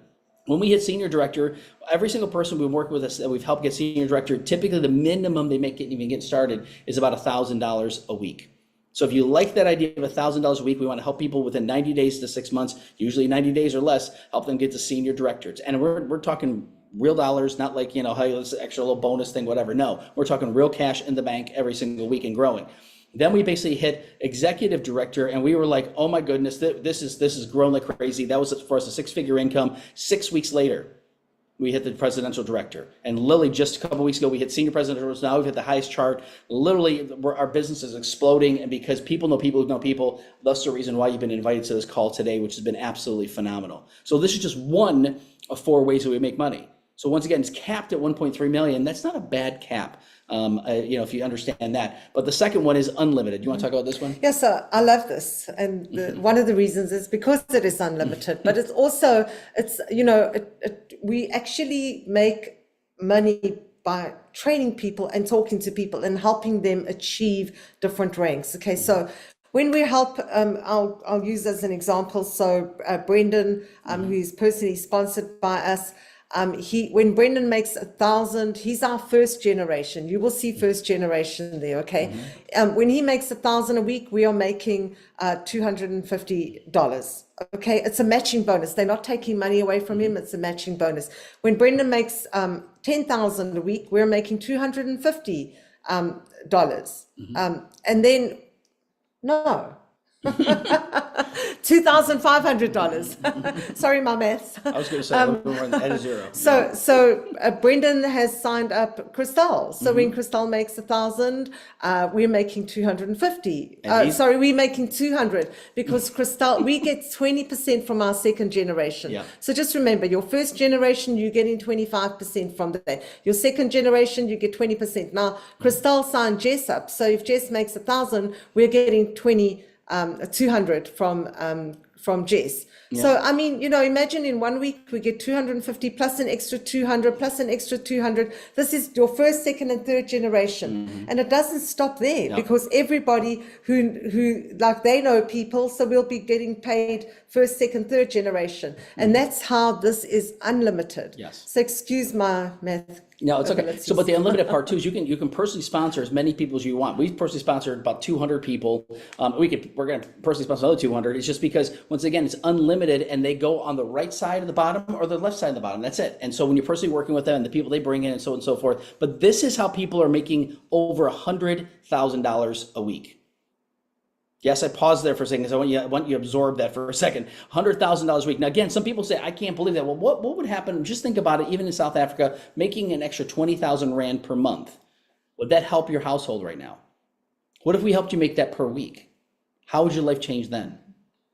when we hit senior director, every single person we've worked with us that we've helped get senior director, typically the minimum they make even get started is about $1,000 a week. So if you like that idea of $1,000 a week, we want to help people within 90 days to 6 months, usually 90 days or less, help them get to senior directors. And we're talking real dollars, not like, hey, it's an extra little bonus thing, whatever. No, we're talking real cash in the bank every single week and growing. Then we basically hit executive director, and we were like, oh my goodness, this is grown like crazy. That was for us a 6-figure income. 6 weeks later, we hit the presidential director. And literally just a couple weeks ago, we hit senior presidential. Now we've hit the highest chart. Literally, our business is exploding, and because people know people who know people, that's the reason why you've been invited to this call today, which has been absolutely phenomenal. So this is just one of 4 ways that we make money. So once again, it's capped at 1.3 million. That's not a bad cap. If you understand that. But the second one is unlimited. You want to talk about this one? Yes, sir. I love this. And one of the reasons is because it is unlimited, but it's also, we actually make money by training people and talking to people and helping them achieve different ranks. Okay, so when we help, I'll use as an example. So Brendan, who's personally sponsored by us, when Brendan makes 1,000, he's our first generation. You will see first generation there, okay? When he makes 1,000 a week, we are making $250. Okay, it's a matching bonus. They're not taking money away from him. It's a matching bonus. When Brendan makes 10,000 a week, we're making $250 dollars. And then no. $2,500. Sorry, my maths. I was going to say a little more than a zero. So Brendan has signed up Cristal. So when Cristal makes 1,000, we're making 250. We're making 200 because Cristal, we get 20% from our second generation. Yeah. So just remember, your first generation, you're getting 25% from that. Your second generation, you get 20%. Now, Cristal signed Jess up. So if Jess makes 1,000, we're getting 200 from Jess. Yeah. So, I mean, imagine in 1 week we get 250 plus an extra 200 plus an extra 200. This is your first, second, and third generation. And it doesn't stop there because everybody who like they know people, so we'll be getting paid first, second, third generation. And that's how this is unlimited. Yes. So excuse my math. No, it's okay. So, but the unlimited part too is you can personally sponsor as many people as you want. We've personally sponsored about 200 people. We're going to personally sponsor another 200. It's just because once again, it's unlimited and they go on the right side of the bottom or the left side of the bottom. That's it. And so when you're personally working with them and the people they bring in and so on and so forth, but this is how people are making over $100,000 a week. Yes, I paused there for a second because I want you to absorb that for a second. $100,000 a week. Now, again, some people say, I can't believe that. Well, what would happen? Just think about it, even in South Africa, making an extra 20,000 Rand per month. Would that help your household right now? What if we helped you make that per week? How would your life change then?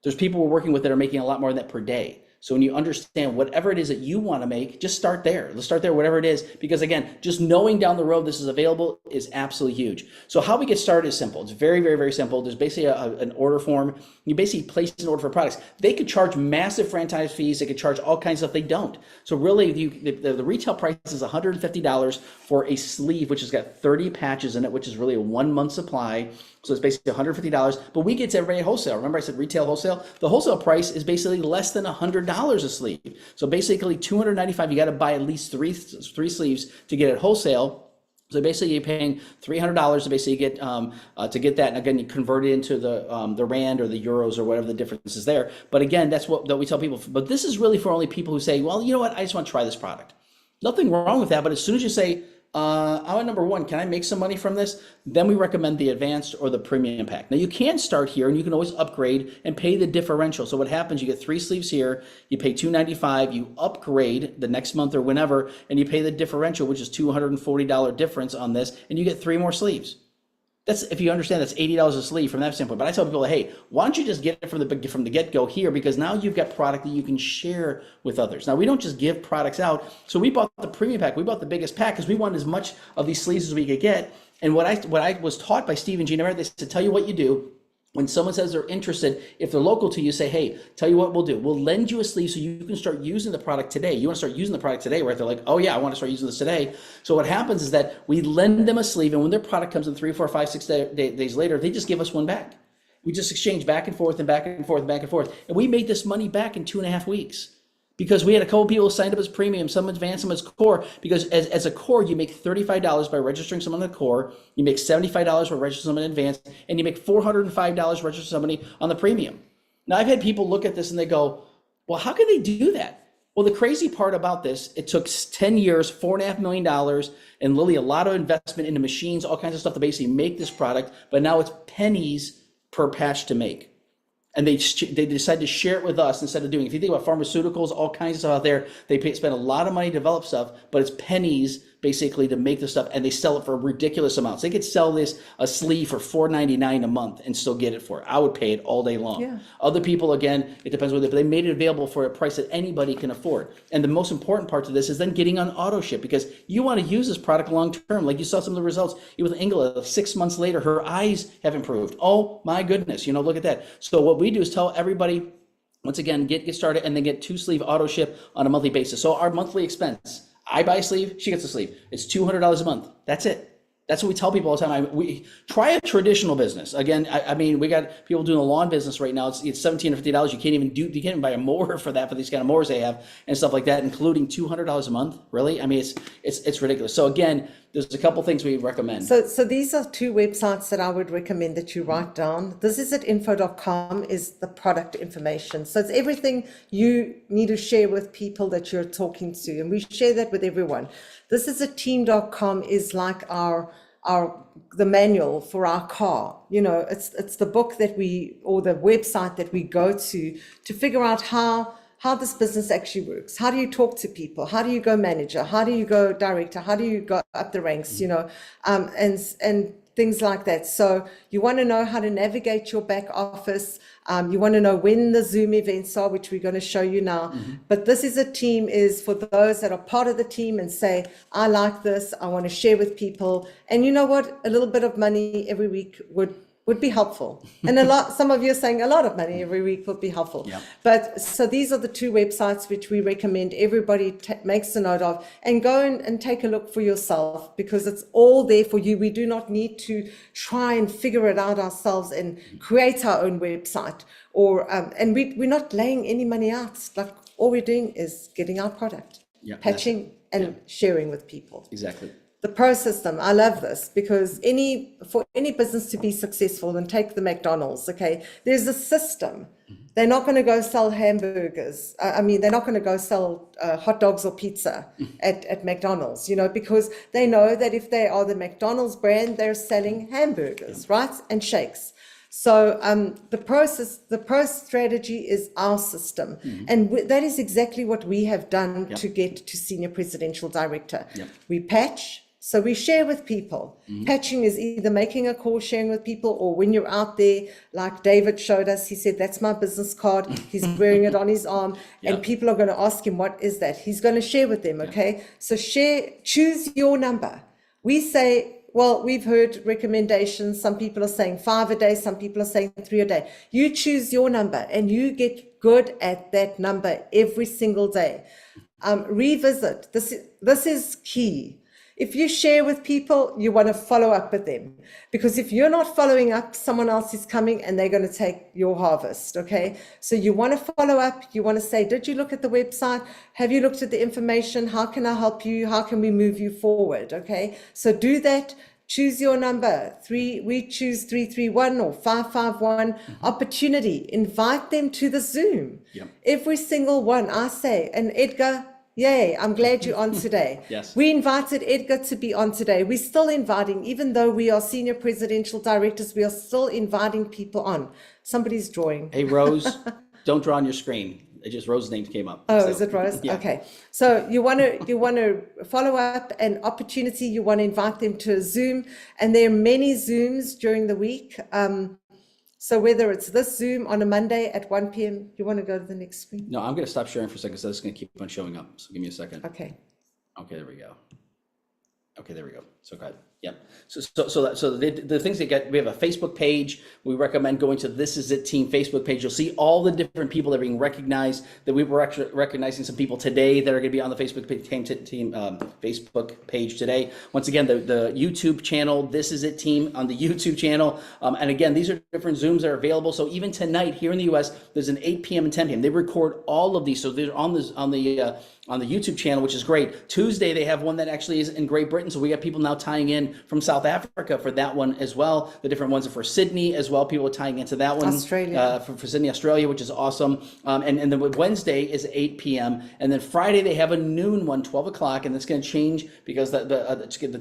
There's people we're working with that are making a lot more than that per day. So when you understand whatever it is that you want to make, just start there. Let's start there, whatever it is. Because again, just knowing down the road this is available is absolutely huge. So how we get started is simple. It's very, very, very simple. There's basically an order form. You basically place an order for products. They could charge massive franchise fees. They could charge all kinds of stuff. They don't. So really, the retail price is $150 for a sleeve, which has got 30 patches in it, which is really a 1 month supply. So it's basically $150, but we get to everybody at wholesale. Remember I said retail, wholesale? The wholesale price is basically less than $100 a sleeve. So basically $295, you got to buy at least three sleeves to get it wholesale. So basically you're paying $300 to basically get that. And again, you convert it into the Rand or the Euros or whatever the difference is there. But again, that's what we tell people. But this is really for only people who say, well, you know what? I just want to try this product. Nothing wrong with that. But as soon as you say, I want number one, can I make some money from this? Then we recommend the advanced or the premium pack. Now you can start here and you can always upgrade and pay the differential. So what happens, you get 3 sleeves here, you pay $295, you upgrade the next month or whenever, and you pay the differential, which is $240 difference on this, and you get 3 more sleeves. That's, if you understand, that's $80 a sleeve from that standpoint. But I tell people, hey, why don't you just get it from the get-go here, because now you've got product that you can share with others. Now, we don't just give products out. So we bought the premium pack. We bought the biggest pack because we wanted as much of these sleeves as we could get. And what I was taught by Steve and Gina, they said, tell you what you do. When someone says they're interested, if they're local to you, say, hey, tell you what we'll do. We'll lend you a sleeve so you can start using the product today. You want to start using the product today, right? They're like, oh yeah, I want to start using this today. So what happens is that we lend them a sleeve, and when their product comes in 3, 4, 5, 6 days later, they just give us one back. We just exchange back and forth and back and forth and back and forth. And we made this money back in 2.5 weeks. Because we had a couple people signed up as premium, some advanced, some as core. Because as a core, you make $35 by registering someone on the core, you make $75 by registering someone in advanced, and you make $405 registering somebody on the premium. Now, I've had people look at this and they go, well, how can they do that? Well, the crazy part about this, it took 10 years, $4.5 million, and literally a lot of investment into machines, all kinds of stuff to basically make this product, but now it's pennies per patch to make. And they decide to share it with us instead of doing, if you think about pharmaceuticals, all kinds of stuff out there, they spend a lot of money to develop stuff, but it's pennies basically to make the stuff, and they sell it for ridiculous amounts. They could sell a sleeve for $4.99 a month and still get it for it. I would pay it all day long. Yeah. Other people, again, it depends what but they made it available for a price that anybody can afford. And the most important part to this is then getting on auto ship, because you want to use this product long term. Like you saw some of the results with Ingela, 6 months later, her eyes have improved. Oh my goodness, look at that. So what we do is tell everybody, once again, get started and then get 2 sleeve auto ship on a monthly basis. So our monthly expense, I buy a sleeve, she gets a sleeve. It's $200 a month. That's it. That's what we tell people all the time. We try a traditional business. Again, I mean, we got people doing the lawn business right now. It's $17 or $50. You can't even buy a mower for that, for these kind of mowers they have and stuff like that, including $200 a month. Really? I mean, it's ridiculous. So again, there's a couple things we recommend. So these are 2 websites that I would recommend that you write down. This is at info.com is the product information. So it's everything you need to share with people that you're talking to. And we share that with everyone. This is at team.com is like our the manual for our car. You know, it's the book that or the website that we go to figure out how this business actually works. How do you talk to people? How do you go manager? How do you go director? How do you go up the ranks? You know, and things like that. So you want to know how to navigate your back office. You want to know when the Zoom events are, which we're going to show you now. But this is is for those that are part of the team and say, I like this, I want to share with people. And you know what? A little bit of money every week would be helpful. And some of you are saying a lot of money every week would be helpful. Yeah. But so these are the two websites which we recommend everybody makes a note of, and go and take a look for yourself, because it's all there for you. We do not need to try and figure it out ourselves and create our own website, and we're not laying any money out. Like, all we're doing is getting our product, patching and sharing with people. Exactly. The Pro system, I love this, because for any business to be successful, and take the McDonald's, okay, there's a system. They're not going to go sell hamburgers. They're not going to go sell hot dogs or pizza at McDonald's, you know, because they know that if they are the McDonald's brand, they're selling hamburgers, right? And shakes. So the Pro strategy is our system. And that is exactly what we have done to get to Senior Presidential Director. We patch. So we share with people. Patching is either making a call, sharing with people, or when you're out there, like David showed us, he said, that's my business card. He's wearing it on his arm, and people are going to ask him, what is that? He's going to share with them, okay? So choose your number. We say, well, we've heard recommendations. Some people are saying 5 a day. Some people are saying 3 a day. You choose your number, and you get good at that number every single day. Revisit. This is key. If you share with people, you want to follow up with them, because if you're not following up, someone else is coming and they're going to take your harvest. Okay. So you want to follow up. You want to say, did you look at the website? Have you looked at the information? How can I help you? How can we move you forward? Okay. So do that. Choose your number. We choose 331 or 551. Opportunity. Invite them to the Zoom. Every single one. I say, and Edgar, yay, I'm glad you're on today. Yes. We invited Edgar to be on today. We're still inviting, even though we are senior presidential directors, we are still inviting people on. Somebody's drawing. Hey, Rose, don't draw on your screen. It just Rose's name came up. Oh, So, is it Rose? yeah. Okay. So you want to follow up an opportunity. You want to invite them to a Zoom, and there are many Zooms during the week. So whether it's this Zoom on a Monday at 1 p.m., you want to go to the next screen? No, I'm going to stop sharing for a second, so this is going to keep on showing up. So give me a second. Okay. Okay, there we go. Okay, there we go. So go ahead. Yep. So the things that get, we have a Facebook page. We recommend going to This Is It Team Facebook page. You'll see all the different people that are being recognized. That we were actually recognizing some people today that are going to be on the Facebook team Facebook page today. Once again, the YouTube channel, This Is It Team on the YouTube channel. And again, these are different Zooms that are available. So even tonight here in the US, there's an 8 p.m. and 10 p.m. They record all of these, so they're on the YouTube channel, which is great. Tuesday, they have one that actually is in Great Britain. So we got people now tying in from South Africa for that one as well. The different ones are for Sydney as well. People are tying into that one. Australia. For Sydney, Australia, which is awesome. And then Wednesday is 8 p.m. And then Friday, they have a noon one, 12 o'clock. And it's going to change because the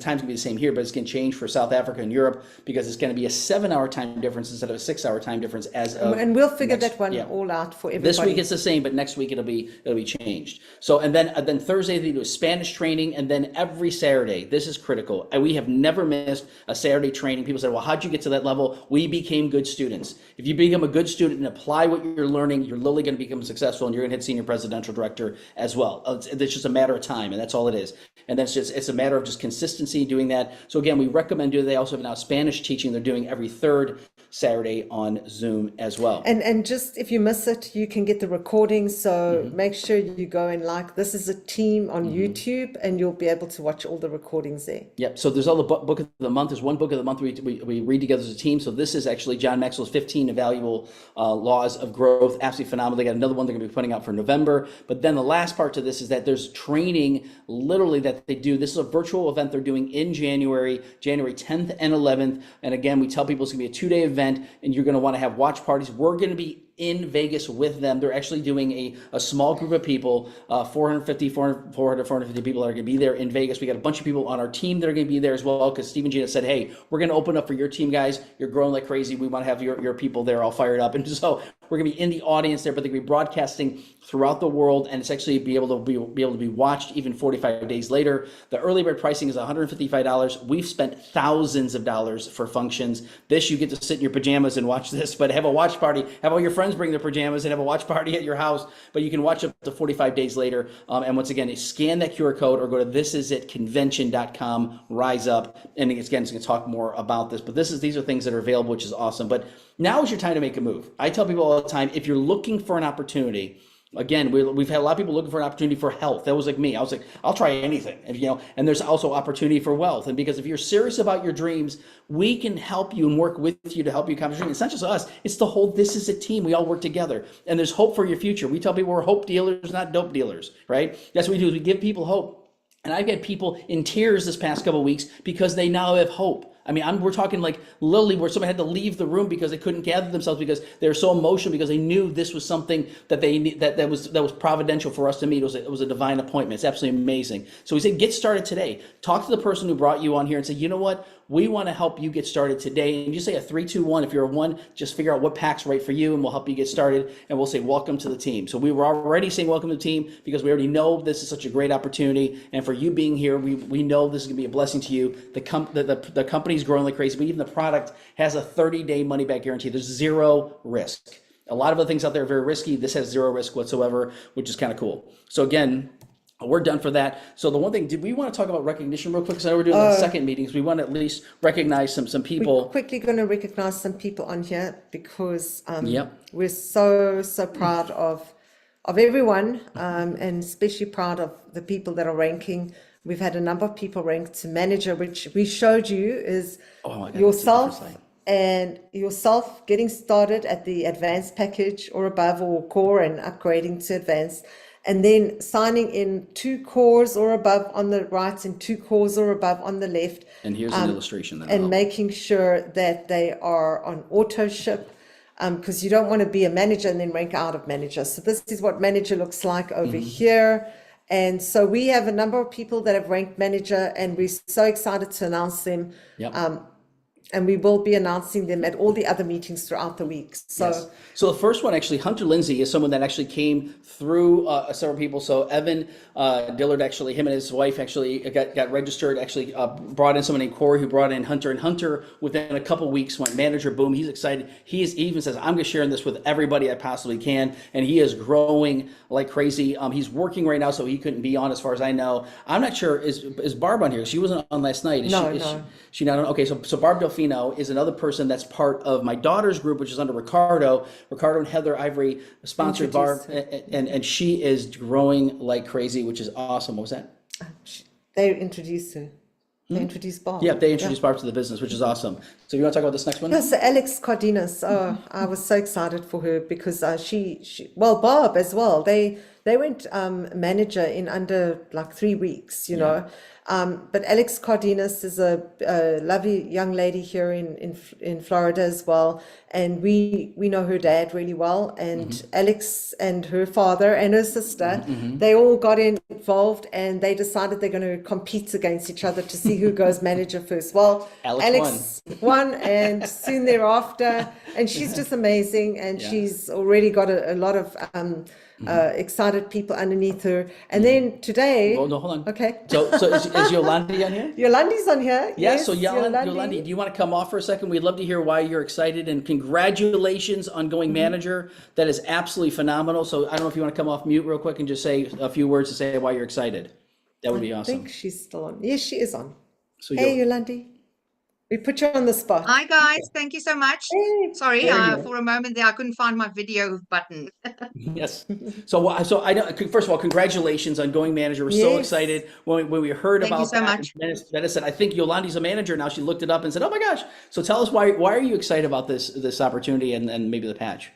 time's going to be the same here, but it's going to change for South Africa and Europe because it's going to be a 7-hour time difference instead of a 6-hour time difference as of. And we'll figure that one all out for everybody. This week it's the same, but next week it'll be changed. So and then Thursday they do a Spanish training, and then every Saturday, this is critical. And we have never missed a Saturday training. People say, well, how'd you get to that level? We became good students. If you become a good student and apply what you're learning, you're literally going to become successful, and you're going to hit senior presidential director as well. It's just a matter of time, and that's all it is. And that's just, it's a matter of just consistency doing that. So again, we recommend doing. They also have now Spanish teaching. They're doing every third Saturday on Zoom as well. And just if you miss it, you can get the recording. So make sure you go and This Is a Team on YouTube, and you'll be able to watch all the recordings there. Yep. So there's all the book of the month. There's one book of the month we read together as a team. So this is actually John Maxwell's 15 Invaluable Laws of Growth. Absolutely phenomenal. They got another one they're going to be putting out for November. But then the last part to this is that there's training literally that they do. This is a virtual event they're doing in January 10th and 11th. And again, we tell people it's going to be a 2-day event, and you're going to want to have watch parties. We're going to be in Vegas with them. They're actually doing a small group of people, 450 people that are going to be there in Vegas. We got a bunch of people on our team that are going to be there as well, because Steve and Gina said, hey, we're going to open up for your team, guys. You're growing like crazy. We want to have your people there all fired up. And so we're going to be in the audience there, but they're going to be broadcasting throughout the world, and it's actually be able to be watched even 45 days later. The early bird pricing is $155. We've spent thousands of dollars for functions. This, you get to sit in your pajamas and watch this, but have a watch party. Have all your friends bring their pajamas and have a watch party at your house. But you can watch up to 45 days later. And once again, scan that QR code or go to thisisitconvention.com, rise up. And again, it's going to talk more about this. But these are things that are available, which is awesome. But now is your time to make a move. I tell people all the time, if you're looking for an opportunity, again, we've had a lot of people looking for an opportunity for health. That was like me. I was like, I'll try anything. And there's also opportunity for wealth. And because if you're serious about your dreams, we can help you and work with you to help you accomplish dreams. It's not just us. It's the whole, this is a team. We all work together. And there's hope for your future. We tell people we're hope dealers, not dope dealers, right? That's what we do, is we give people hope. And I've had people in tears this past couple of weeks because they now have hope. I mean, we're talking like literally where somebody had to leave the room because they couldn't gather themselves because they were so emotional, because they knew this was something that that was providential for us to meet. It was a divine appointment. It's absolutely amazing. So we say, get started today. Talk to the person who brought you on here and say, you know what? We want to help you get started today. And you say a 3, 2, 1. If you're a 1, just figure out what pack's right for you, and we'll help you get started. And we'll say, welcome to the team. So we were already saying welcome to the team because we already know this is such a great opportunity. And for you being here, we know this is going to be a blessing to you. The company's growing like crazy, but even the product has a 30-day money-back guarantee. There's zero risk. A lot of other things out there are very risky. This has zero risk whatsoever, which is kind of cool. So again, we're done for that. So the one thing, did we want to talk about recognition real quick? Because I know we're doing the second meetings. We want to at least recognize some people. We're quickly going to recognize some people on here because Yep. we're so proud of everyone, and especially proud of the people that are ranking. We've had a number of people ranked to manager, which we showed you is yourself getting started at the advanced package or above, or core, and upgrading to advanced. And then signing in 2 cores or above on the right and 2 cores or above on the left. And here's an illustration. And making sure that they are on auto ship, because you don't want to be a manager and then rank out of manager. So this is what manager looks like over here. And so we have a number of people that have ranked manager, and we're so excited to announce them. Yep. And we will be announcing them at all the other meetings throughout the week. So, yes. So the first one, actually, Hunter Lindsay is someone that actually came through several people. So Evan Dillard, actually, him and his wife actually got registered, actually brought in someone named Corey, who brought in Hunter. And Hunter, within a couple weeks, went manager, boom, he's excited. He even says, I'm going to share this with everybody I possibly can. And he is growing like crazy. He's working right now, so he couldn't be on, as far as I know. I'm not sure, is Barb on here? She wasn't on last night. No. She not on? Okay, so Barb Delfino is another person that's part of my daughter's group, which is under Ricardo and Heather Ivory sponsored Barb, and she is growing like crazy, which is awesome. What was that? They introduced her. They introduced Barb. Yeah, they introduced Barb to the business, which is awesome. So you want to talk about this next one? Yeah, so Alex Cardenas. Oh, I was so excited for her because Barb as well. They went manager in under like 3 weeks, you know. But Alex Cardenas is a lovely young lady here in Florida as well, and we know her dad really well. And Alex and her father and her sister, they all got involved, and they decided they're going to compete against each other to see who goes manager first. Well, Alex won, and soon thereafter, and she's just amazing, and she's already got a lot of excited people underneath her. And then today, no, hold on. Okay. So is Yolandi on here? Yolandi's on here. Yes, so Yolandi, do you want to come off for a second? We'd love to hear why you're excited, and congratulations on going manager. That is absolutely phenomenal. So I don't know if you want to come off mute real quick and just say a few words to say why you're excited. That would be awesome. I think she's still on. Yes, she is on. So hey, Yolandi. We put you on the spot. Hi guys, thank you so much. Hey, Sorry, for a moment there I couldn't find my video button. Yes. So I know. First of all, congratulations on going manager. We're so excited when we heard Thank about you so that. much. Dennis said, "I think Yolandi's a manager now." She looked it up and said, "Oh my gosh!" So tell us why are you excited about this opportunity and maybe the patch?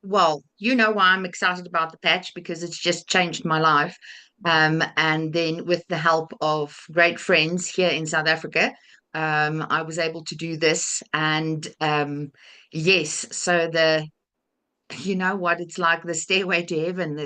Well, you know why I'm excited about the patch, because it's just changed my life. And then with the help of great friends here in South Africa, I was able to do this, and Yes, so you know what, it's like the stairway to heaven.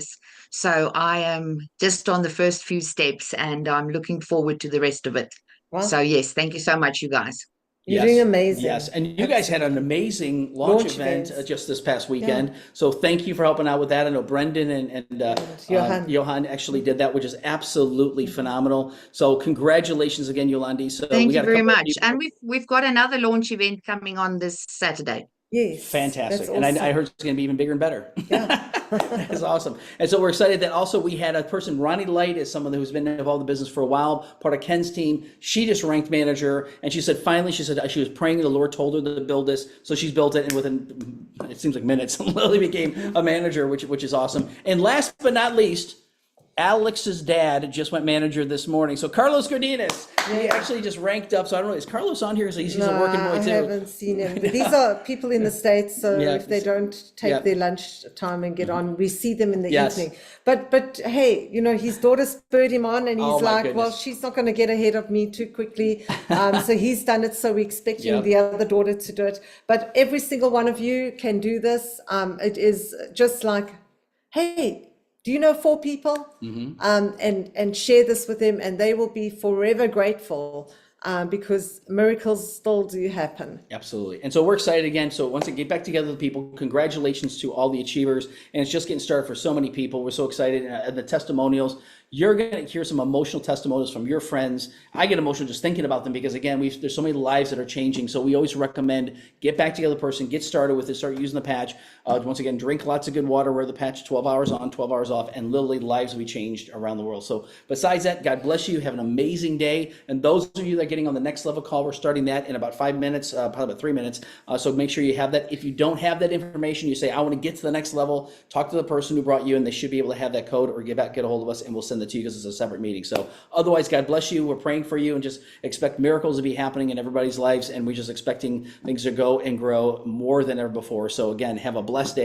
So I am just on the first few steps, and I'm looking forward to the rest of it. So Well, yes, thank you so much, you guys. you're doing Yes, amazing. yes. And you guys had an Absolutely. amazing launch Launch event events. just this past weekend. So thank you for helping out with that. I know Brendan and Johan. Johan actually did that, which is absolutely phenomenal. So congratulations again, Yolandi. So we Thank you got a very couple of much. people. And we've got another launch event coming on this Saturday. Yes, Fantastic. that's And I awesome. heard it's going to be even bigger and better. Yeah. That's awesome. And so we're excited that also we had a person, Ronnie Light, is someone who's been involved in the business for a while, part of Ken's team. She just ranked manager. And she said, finally, she said she was praying, the Lord told her to build this. So she's built it. And within, it seems like minutes, Lily became a manager, which is awesome. And last but not least, Alex's dad just went manager this morning. So Carlos Godinez, he actually just ranked up. So I don't know, is Carlos on here? He's a working boy too. I haven't seen him. But these are people in the States, so Yeah. if they don't take Yeah. their lunch time and get on, we see them in the Yes. evening. But hey, his daughter spurred him on, and he's Oh, my like, well, goodness. she's not going to get ahead of me too quickly. So he's done it, so we're expecting Yep. the other daughter to do it. But every single one of you can do this. It is just like, hey, do you know 4 people? And share this with them, and they will be forever grateful because miracles still do happen. Absolutely. And so we're excited again. So once again, get back together with people. Congratulations to all the achievers. And it's just getting started for so many people. We're so excited. And the testimonials, you're going to hear some emotional testimonials from your friends. I get emotional just thinking about them because, again, there's so many lives that are changing. So we always recommend get back together person, get started with it, start using the patch. Once again, drink lots of good water, wear the patch 12 hours on, 12 hours off, and literally lives will be changed around the world. So besides that, God bless you. Have an amazing day. And those of you that are getting on the next level call, we're starting that in about 5 minutes, probably about 3 minutes. So make sure you have that. If you don't have that information, you say, I want to get to the next level, talk to the person who brought you, and they should be able to have that code or get a hold of us, and we'll send it to you because it's a separate meeting. So otherwise, God bless you. We're praying for you and just expect miracles to be happening in everybody's lives. And we're just expecting things to go and grow more than ever before. So again, have a blessed day.